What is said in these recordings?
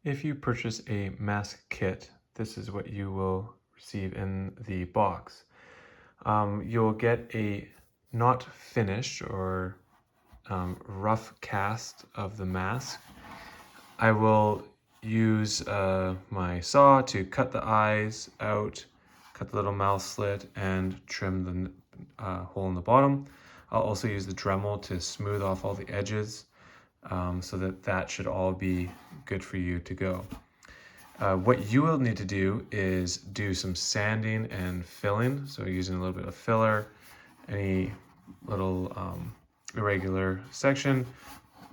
If you purchase a mask kit, this is what you will receive in the box. You'll get a not finished or rough cast of the mask. I will use my saw to cut the eyes out, cut the little mouth slit, and trim the hole in the bottom. I'll also use the Dremel to smooth off all the edges so that should all be good for you to go. What you will need to do is do some sanding and filling. So using a little bit of filler, any little irregular section,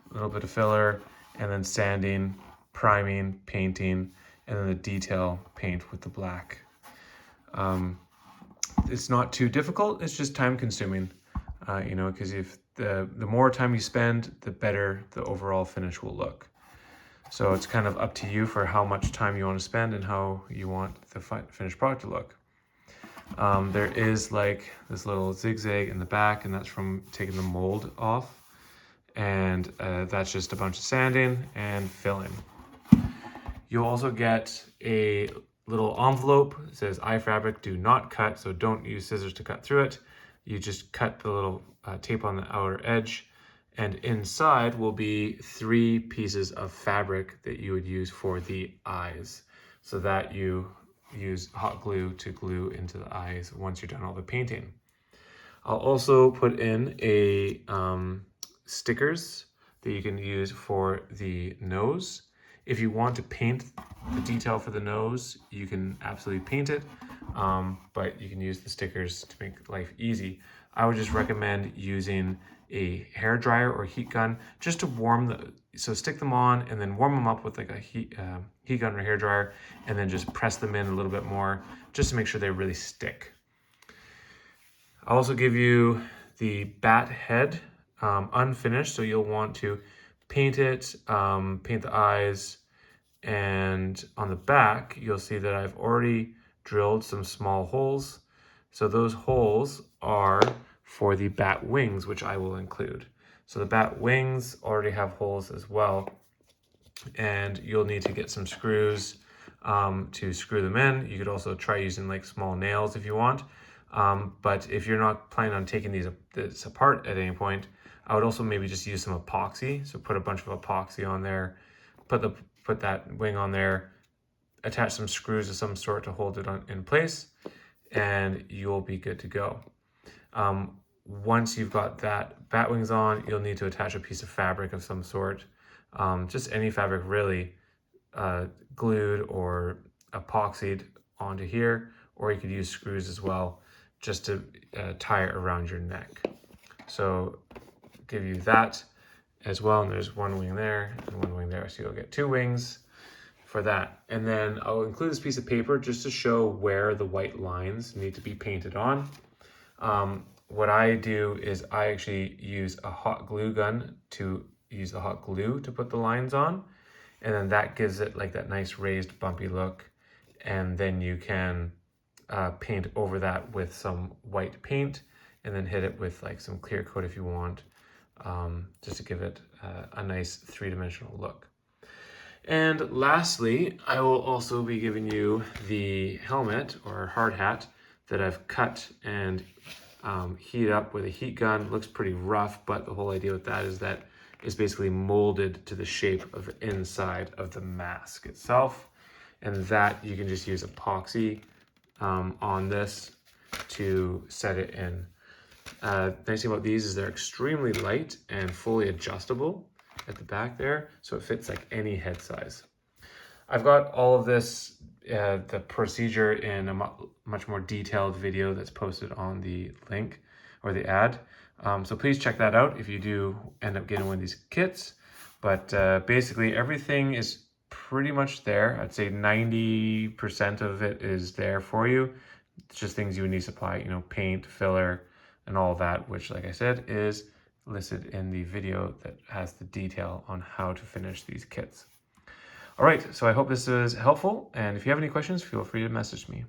a little bit of filler, and then sanding, priming, painting, and then the detail paint with the black. It's not too difficult, it's just time consuming, because if the more time you spend, the better the overall finish will look. So it's kind of up to you for how much time you want to spend and how you want the finished product to look. There is like this little zigzag in the back, and that's from taking the mold off. And that's just a bunch of sanding and filling. You'll also get a little envelope. It says iFabric, do not cut, so don't use scissors to cut through it. You just cut the little tape on the outer edge, and inside will be 3 pieces of fabric that you would use for the eyes, so that you use hot glue to glue into the eyes once you're done all the painting. I'll also put in a stickers that you can use for the nose. If you want to paint the detail for the nose, you can absolutely paint it, but you can use the stickers to make life easy. I would just recommend using a hair dryer or heat gun just to warm so stick them on and then warm them up with like a heat gun or hair dryer, and then just press them in a little bit more just to make sure they really stick. I'll also give you the bat head unfinished, so you'll want to paint it, paint the eyes, and on the back you'll see that I've already drilled some small holes. So those holes are for the bat wings, which I will include. So the bat wings already have holes as well, and you'll need to get some screws to screw them in. You could also try using like small nails if you want, but if you're not planning on taking this apart at any point, I would also maybe just use some epoxy. So put a bunch of epoxy on there, put that wing on there, attach some screws of some sort to hold it in place, and you'll be good to go. Once you've got that bat wings on, you'll need to attach a piece of fabric of some sort, just any fabric really, glued or epoxied onto here, or you could use screws as well just to tie it around your neck. So give you that as well, and there's one wing there and one wing there, so you'll get 2 wings for that. And then I'll include this piece of paper just to show where the white lines need to be painted on. What I do is I actually use a hot glue gun to use the hot glue to put the lines on, and then that gives it like that nice raised bumpy look, and then you can paint over that with some white paint, and then hit it with like some clear coat if you want, just to give it a nice 3-dimensional look. And lastly, I will also be giving you the helmet or hard hat that I've cut and heat up with a heat gun. It looks pretty rough, but the whole idea with that is that it's basically molded to the shape of the inside of the mask itself, and that you can just use epoxy on this to set it in. Nice thing about these is they're extremely light and fully adjustable at the back there, so it fits like any head size. I've got all of this, the procedure, in a much more detailed video that's posted on the link or the ad. So please check that out if you do end up getting one of these kits. But basically everything is pretty much there. I'd say 90% of it is there for you. It's just things you would need to supply, paint, filler, and all that, which, like I said, is listed in the video that has the detail on how to finish these kits. All right, so I hope this is helpful, and if you have any questions, feel free to message me.